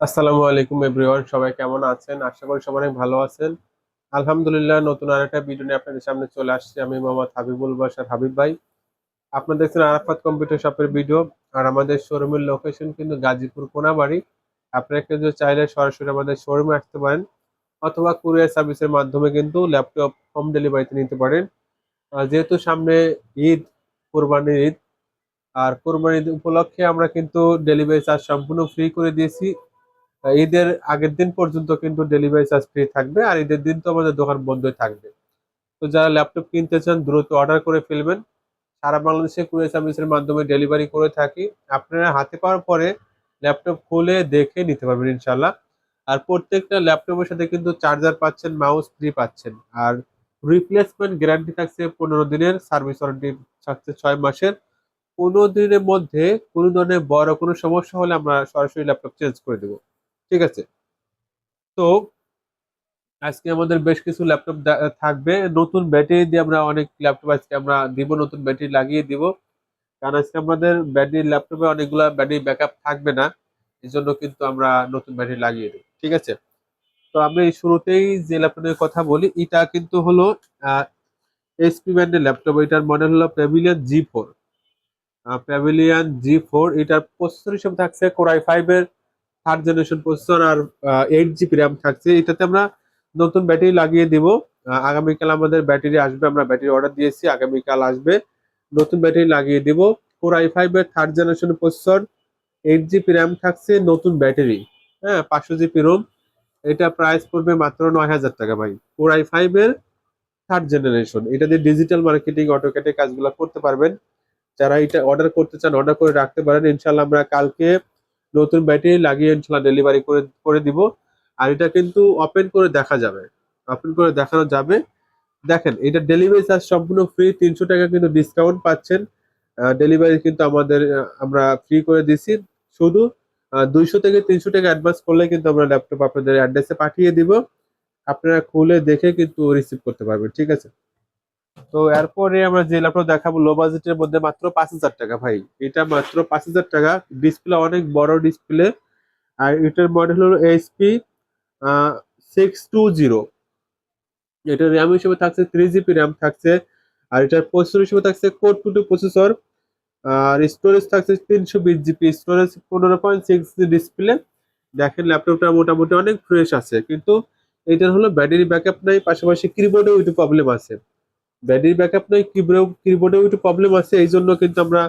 আসসালামু আলাইকুম এভরিওয়ান, সবাই কেমন আছেন? আশা করি সবাই অনেক ভালো আছেন। আলহামদুলিল্লাহ, নতুন আরেকটা ভিডিও নিয়ে আপনাদের সামনে চলে আসছি। আমি মোহাম্মদ হাবিবুল বাশার হাবিব ভাই। আপনারা দেখছেন আরাফাত কম্পিউটার শপের ভিডিও। আর আমাদের শোরুমের লোকেশন কিন্তু গাজীপুর কোনাবাড়ি। আপনারা কিন্তু চাইলে সরাসরি আমাদের শোরুমে আসতে পারেন, অথবা কুরিয়ার সার্ভিসের মাধ্যমে কিন্তু ল্যাপটপ হোম ডেলিভারিতে নিতে পারেন। যেহেতু সামনে ঈদ, কোরবানির ঈদ, আর কোরবানির ঈদ উপলক্ষে আমরা কিন্তু ডেলিভারি চার্জ সম্পূর্ণ ফ্রি করে দিয়েছি। ঈদের আগের দিন পর্যন্ত কিন্তু ডেলিভারি চার্জ ফ্রি থাকবে, আর ঈদের দিন তো আমাদের দোকান বন্ধই থাকবে। তো যারা ল্যাপটপ কিনতে চান দ্রুত অর্ডার করে ফেলবেন। সারা বাংলাদেশে কুরিয়ার সার্ভিসের মাধ্যমে ডেলিভারি করে থাকি। আপনারা হাতে পাওয়ার পরে ল্যাপটপ খুলে দেখে নিতে পারবেন ইনশাল্লাহ। আর প্রত্যেকটা ল্যাপটপের সাথে কিন্তু চার্জার পাচ্ছেন, মাউস ফ্রি পাচ্ছেন। আর রিপ্লেসমেন্ট গ্যারান্টি থাকছে 15 দিনের, সার্ভিস ওয়ারেন্টি থাকছে 6 মাসের। 15 দিনের মধ্যে কোনো ধরনের বড় কোনো সমস্যা হলে আমরা সরাসরি ল্যাপটপ চেঞ্জ করে দেবো। ঠিক আছে। তো আজকে আমাদের বেশ কিছু ল্যাপটপ থাকবে নতুন ব্যাটারি দিয়ে। আমরা অনেক ল্যাপটপ আজকে আমরা দিব, নতুন ব্যাটারি লাগিয়ে দিব। কারণ আজকে আমাদের ব্যাটারি ল্যাপটপে অনেকগুলা ব্যাটারি ব্যাকআপ থাকবে না, এই জন্য কিন্তু আমরা নতুন ব্যাটারি লাগিয়ে দেব। ঠিক আছে। তো আমি শুরুতেই যে ল্যাপটপের কথা বলি, এটা কিন্তু হলো এইচপি ব্র্যান্ডের ল্যাপটপ। এটার মডেল হলো প্যাভিলিয়ন G4। প্যাভিলিয়ন G4, এটার প্রসেসর হিসেবে থাকছে কোর i5 এর 3rd জেনারেশন প্রসেসর, আর 8 GB র্যাম থাকছে। এটাতে আমরা নতুন ব্যাটারি লাগিয়ে দিব। আগামীকাল আমাদের ব্যাটারি আসবে, আমরা ব্যাটারি অর্ডার দিয়েছি, আগামীকাল আসবে। নতুন ব্যাটারি লাগিয়ে দিব। কোর i5 এর 3rd generation processor, 8 GB RAM থাকছে, নতুন ব্যাটারি। হ্যাঁ, 500 GB রোম। এটা প্রাইস পড়বে মাত্র 9,000 টাকা ভাই। কোর i5 এর 3rd জেনারেশন, এটা দিয়ে ডিজিটাল মার্কেটিং, অটোক্যাডে কাজগুলো করতে পারবেন। যারা এটা অর্ডার করতে চান অর্ডার করে রাখতে পারেন। ইনশাল্লাহ আমরা কালকে নতুন ব্যাটারি লাগিয়ে ইনশাল্লাহ ডেলিভারি করে করে দিব। আর এটা কিন্তু ওপেন করে দেখা যাবে, ওপেন করে দেখানো যাবে। দেখেন, এটা ডেলিভারি চার্জ সম্পূর্ণ ফ্রি, 300 টাকা কিন্তু ডিসকাউন্ট পাচ্ছেন। ডেলিভারি কিন্তু আমাদের আমরা ফ্রি করে দিছি। শুধু 200 থেকে 300 টাকা অ্যাডভান্স করলে কিন্তু আমরা ল্যাপটপ আপনাদের অ্যাড্রেসে পাঠিয়ে দিব। আপনারা খুলে দেখে কিন্তু রিসিভ করতে পারবেন। ঠিক আছে। তো এরপরে আমরা যে ল্যাপটপ দেখাবো লো বাজেটের মধ্যে, মাত্র 5,000 টাকা ভাই। এটা মাত্র 5,000 টাকা। ডিসপ্লে অনেক বড় ডিসপ্লে। আর এটার মডেল হলো HP 620। এটা র্যাম হিসেবে থাকছে 3 GB র্যাম থাকছে। আর এটার প্রসেসর হিসেবে থাকছে কোর 2 প্রসেসর। আর স্টোরেজ থাকছে 320 GB স্টোরেজ, 15.6 ডিসপ্লে। দেখেন ল্যাপটপটা মোটামুটি অনেক ফ্রেশ আছে, কিন্তু এটার হলো ব্যাটারি ব্যাকআপ নাই, পাশাপাশি কিবোর্ডেও একটু প্রবলেম আছে। ব্যাটারি ব্যাকআপ নাই, কিবোর্ডেও একটু প্রবলেম আছে, এই জন্য কিন্তু আমরা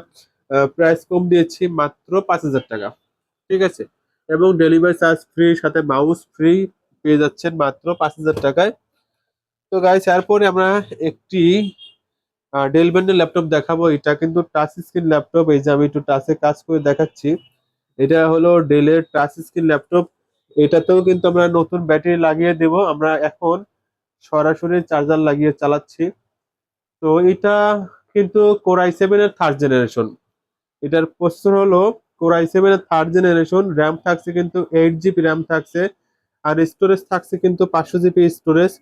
প্রাইস কম দিয়েছি, মাত্র 5,000 টাকা। ঠিক আছে। এবং ডেলিভারি চার্জ ফ্রি, সাথে মাউস ফ্রি পেয়ে যাচ্ছেন মাত্র 5,000 টাকায়। তো গাইস, এরপরে আমরা একটি ডেল ব্র্যান্ডের ল্যাপটপ দেখাবো। এটা কিন্তু টাচ স্ক্রিন ল্যাপটপ। এই যে আমি একটু টাচে কাজ করে দেখাচ্ছি। এটা হলো ডেলের টাচ স্ক্রিন ল্যাপটপ। এটাতেও কিন্তু আমরা নতুন ব্যাটারি লাগিয়ে দেব। আমরা এখন সরাসরি চার্জার লাগিয়ে চালাচ্ছি। তো এটা কিন্তু কোর i7 এর 3rd জেনারেশন। এটার প্রসেসর হলো কোর i7 এর 3rd জেনারেশন। র্যাম থাকছে কিন্তু 8 GB র্যাম থাকছে। আর স্টোরেজ থাকছে কিন্তু 500 GB স্টোরেজ।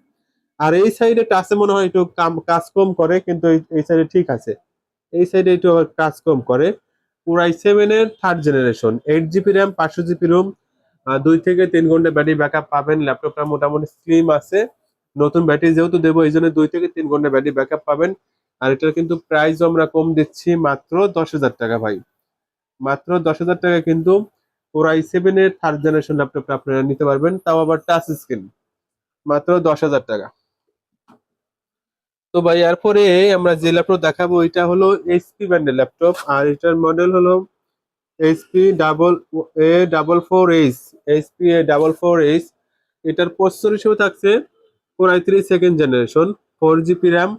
আর এই সাইডে টাচে মনে হয় একটু কাজ কম করে, কিন্তু এই সাইডে ঠিক আছে। এই সাইডে একটু আবার কাজ কম করে। কোর i7 এর 3rd generation, 8 GB RAM, 500 GB ROM. 2 থেকে 3 ঘন্টা ব্যাটারি ব্যাকআপ পাবেন। ল্যাপটপটা মোটামুটি স্লিম আছে। নতুন ব্যাটারি যেহেতু দেবো, এই জন্য 2 থেকে 3 ঘন্টা ব্যাটারি ব্যাকআপ পাবেন। আর এটার কিন্তু প্রাইস আমরা কম দিচ্ছি, মাত্র 10,000 টাকা ভাই। মাত্র 10,000 টাকা কিন্তু কোর i7 এর 3rd জেনারেশন ল্যাপটপটা আপনারা নিতে পারবেন, তাও আবার টাচ স্ক্রিন। মাত্র 10,000 টাকা। তো ভাই, এরপরে আমরা যে ল্যাপটপ দেখাবো, এটা হলো এইচপি ব্র্যান্ডের ল্যাপটপ। আর এটার মডেল হলো HP 448। HP 448। এটার প্রসেসর হিসেবে থাকছে core i3 2nd generation, 4 GB RAM,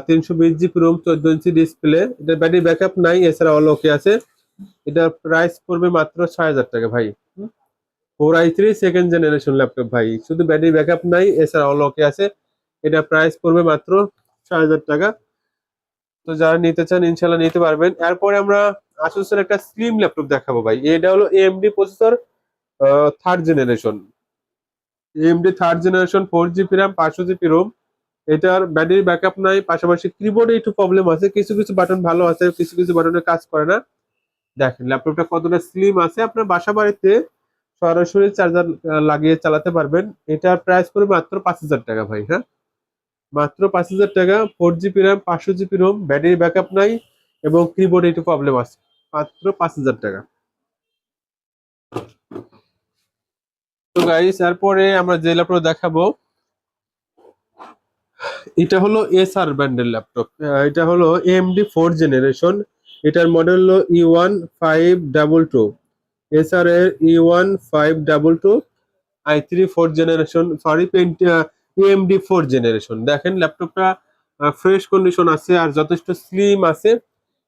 320 GB ROM, 14 inch display. এটার ব্যাটারি ব্যাকআপ নাই, এছাড়া অল ওকে আছে। এটার প্রাইস পড়বে মাত্র 6,000 টাকা ভাই। Core i3 2nd generation laptop ভাই, শুধু ব্যাটারি ব্যাকআপ নাই, এছাড়া অল ওকে আছে। এটা প্রাইস পড়বে মাত্র 6,000 টাকা। তো যারা নিতে চান ইনশাল্লাহ নিতে পারবেন। এরপরে আমরা আসুসের একটা স্লিম ল্যাপটপ দেখাবো ভাই। এটা হলো AMD processor, 3rd generation. AMD 3rd generation, 4 GB RAM, 500 GB ROM. এটার ব্যাটারি ব্যাকআপ নাই, পাশাপাশি কিবোর্ডে একটু প্রবলেম আছে, কিছু কিছু বাটন ভালো আছে, কিছু কিছু বাটনে কাজ করে না। দেখেন ল্যাপটপটা কতটা স্লিম আছে। আপনার বাসা বাড়িতে সরাসরি চার্জার লাগিয়ে চালাতে পারবেন। এটার প্রাইস পড়বে মাত্র 5,000 টাকা ভাই। হ্যাঁ, মাত্র 5,000 টাকা। 4 GB RAM, 500 GB ROM, battery backup নাই এবং কিবোর্ডে একটু প্রবলেম আছে। মাত্র 5,000 টাকা। তো গাইস, এরপরে আমরা যে ল্যাপটপ দেখাবো এটা হলো এসআর ব্র্যান্ডের ল্যাপটপ। এটা হলো এএমডি 4 জেনারেশন। এটার মডেল হলো E1522। এসআর এর E1522 i3 4 generation, sorry AMD 4 generation. দেখেন ল্যাপটপটা ফ্রেশ কন্ডিশন আছে আর যথেষ্ট স্লিম আছে।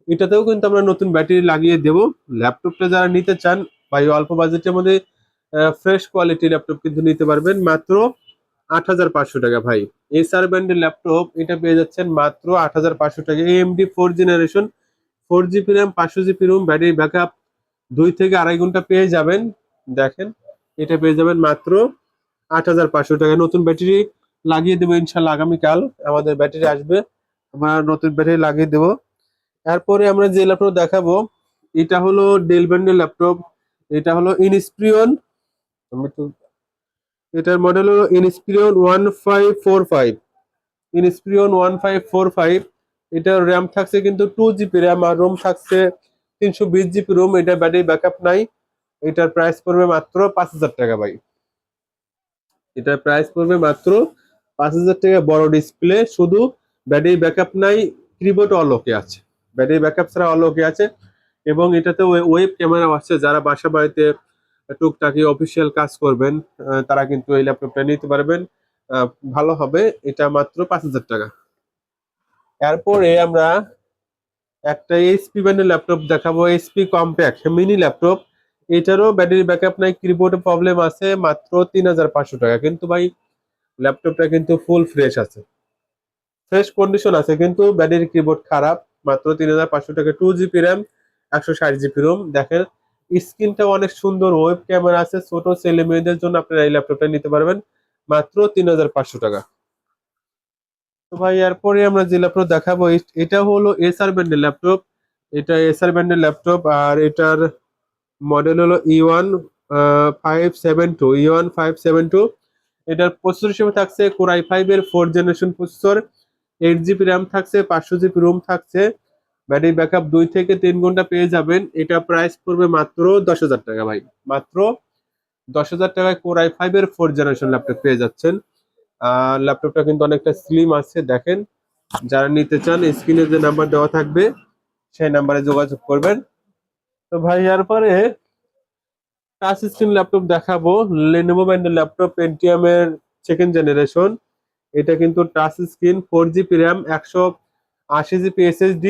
এটাতেও কিন্তু আমরা নতুন ব্যাটারি লাগিয়ে দেব। ল্যাপটপটা যারা নিতে চান ভাই অল্প বাজেটের মধ্যে ফ্রেশ কোয়ালিটি ল্যাপটপ কিন্তু নিতে পারবেন মাত্র 8,500 টাকা ভাই। এসআর ব্র্যান্ডের ল্যাপটপ এটা পেয়ে যাচ্ছেন মাত্র 8,500 টাকা। AMD 4 generation, 4 GB RAM, 500 GB ROM, battery backup 2 থেকে 2.5 ঘন্টা পেয়ে যাবেন। দেখেন এটা পেয়ে যাবেন মাত্র 8,500 টাকা। নতুন ব্যাটারি লাগিয়ে দেবো ইনশাল্লাহ, আগামীকাল আমাদের ব্যাটারি আসবে, আমরা নতুন ব্যাটারি লাগিয়ে দেবো। এরপরে আমরা যে ল্যাপটপ দেখাবো এটা হলো ডেল ব্র্যান্ডের ল্যাপটপ। এটা হলো ইনস্পিরিয়ন, আমি একটু, এটার মডেল হলো ইনস্পিরিয়ন 1545। ইনস্পিরিয়ন 1545। এটার র্যাম থাকছে কিন্তু 2 GB র্যাম আর রোম থাকছে 320 GB রোম। এটা ব্যাটারি ব্যাকআপ নাই। এটার প্রাইস পড়বে মাত্র 5,000 টাকা ভাই। এটার প্রাইস পড়বে মাত্র 5,000 টাকা। বড় ডিসপ্লে, শুধু ব্যাটারি ব্যাকআপ নাই, কিবোর্ড অল ওকে আছে, ব্যাটারি ব্যাকআপ ছাড়া অল ওকে আছে। এবং এটাতে ওয়েব ক্যামেরা আছে। যারা বাসা বাড়িতে টুকটাকি অফিসিয়াল কাজ করবেন তারা কিন্তু এই ল্যাপটপটা নিতে পারবেন, ভালো হবে। এটা মাত্র 5,000 টাকা। এরপরে আমরা একটা এইচপি ব্র্যান্ডের ল্যাপটপ দেখাবো, এইচপি কম্প্যাক্ট মিনি ল্যাপটপ। এটারও ব্যাটারি ব্যাকআপ নাই, কিবোর্ডে প্রবলেম আছে, মাত্র 3,500 টাকা। কিন্তু ভাই ল্যাপটপটা কিন্তু ফুল ফ্রেশ আছে, ফ্রেশ কন্ডিশন আছে, কিন্তু ব্যাটারি কিবোর্ড খারাপ। মাত্র 3,500 টাকা। 2 GB র্যাম, 160 GB রোম। দেখেন স্ক্রিনটা অনেক সুন্দর, ওয়েব ক্যামেরা আছে। ছোট ছেলে মেয়েদের জন্য আপনারা এই ল্যাপটপটা নিতে পারবেন মাত্র 3,500 টাকা। তো ভাই এরপরে আমরা যে ল্যাপটপ দেখাবো এটা হলো এসআর ব্র্যান্ডের ল্যাপটপ। এটা এসআর ব্র্যান্ডের ল্যাপটপ আর এটার মডেল হলো E1572। এটার প্রসেসর হিসেবে থাকছে কোর i5 এর 4 জেনারেশন প্রসেসর। 8 GB র্যাম থাকছে, 500 GB রোম থাকছে, ব্যাটারি ব্যাকআপ 2 থেকে 3 ঘন্টা পেয়ে যাবেন। এটা প্রাইস পড়বে মাত্র 10,000 টাকা ভাই। মাত্র 10,000 টাকায় কোর i5 এর 4 জেনারেশন ল্যাপটপ পেয়ে যাচ্ছেন। ল্যাপটপটা কিন্তু অনেকটা স্লিম আছে। দেখেন যারা নিতে চান স্ক্রিনে যে নাম্বার দেওয়া থাকবে সেই নাম্বারে যোগাযোগ করবেন। তো ভাই এরপরে টাচ স্ক্রিন ল্যাপটপ দেখাবো, লেনোভো ব্র্যান্ডের ল্যাপটপ, পেন্টিয়াম এর 2nd জেনারেশন। এটা কিন্তু touch screen, 4 GB RAM, 180 GB SSD।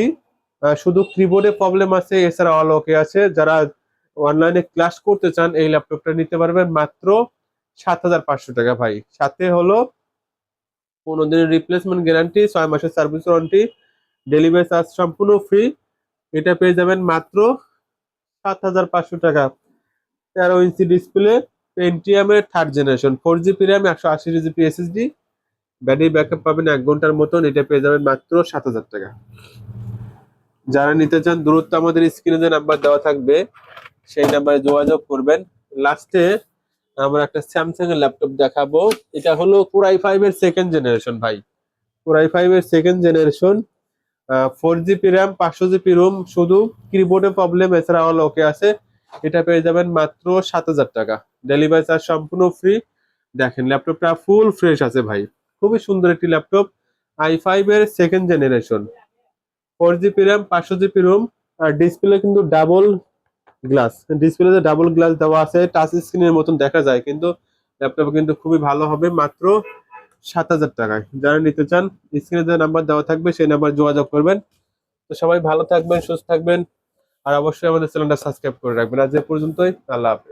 শুধু কিবোর্ডে প্রবলেম আছে, এছাড়া অল ওকে আছে। যারা অনলাইনে ক্লাস করতে চান এই ল্যাপটপটা নিতে পারবেন মাত্র 7,500 টাকা ভাই। সাথে হলো 15 দিনের রিপ্লেসমেন্ট গ্যারান্টি, 6 মাসের সার্ভিস ওয়ারেন্টি, ডেলিভারি চার্জ সম্পূর্ণ ফ্রি। এটা পেয়ে যাবেন মাত্র 7,500 টাকা। 13 ইঞ্চি ডিসপ্লে, পেন্টিয়ামের 3rd generation, 4 GB RAM, 180 GB SSD, battery backup পাবেন 1 ঘন্টার মতন। এটা পেয়ে যাবেন মাত্র 7,000 টাকা। যারা নিতে চান দ্রুত আমাদের স্ক্রিনে যে নাম্বার দেওয়া থাকবে সেই নাম্বারে যোগাযোগ করবেন। লাস্টে আমরা একটা স্যামসাং এর ল্যাপটপ দেখাবো। এটা হলো কোর i5 এর 2nd জেনারেশন ভাই। কোর i5 এর 2nd generation, 4 GB RAM, 500 GB ROM, শুধু কিবোর্ডে প্রবলেম, এছাড়া অল ওকে আছে। এটা পেয়ে যাবেন মাত্র 7,000 টাকা। ডেলিভারি চার্জ সম্পূর্ণ ফ্রি। দেখেন ল্যাপটপটা ফুল ফ্রেশ আছে ভাই, খুবই সুন্দর একটি ল্যাপটপ। i5 এর 2nd generation, 4 GB RAM, 500 GB ROM. আর ডিসপ্লে কিন্তু ডাবল গ্লাস, ডিসপ্লেতে ডাবল গ্লাস দেওয়া আছে, টাচ স্ক্রিনের মতন দেখা যায়, কিন্তু ল্যাপটপ কিন্তু খুবই ভালো হবে মাত্র 7,000 টাকায়। যারা নিতে চান স্ক্রিনে যে নাম্বার দেওয়া থাকবে সেই নাম্বার যোগাযোগ করবেন। তো সবাই ভালো থাকবেন, সুস্থ থাকবেন, আর অবশ্যই আমাদের চ্যানেলটা সাবস্ক্রাইব করে রাখবেন। আজ এ পর্যন্তই, আল্লাহ হাফেজ।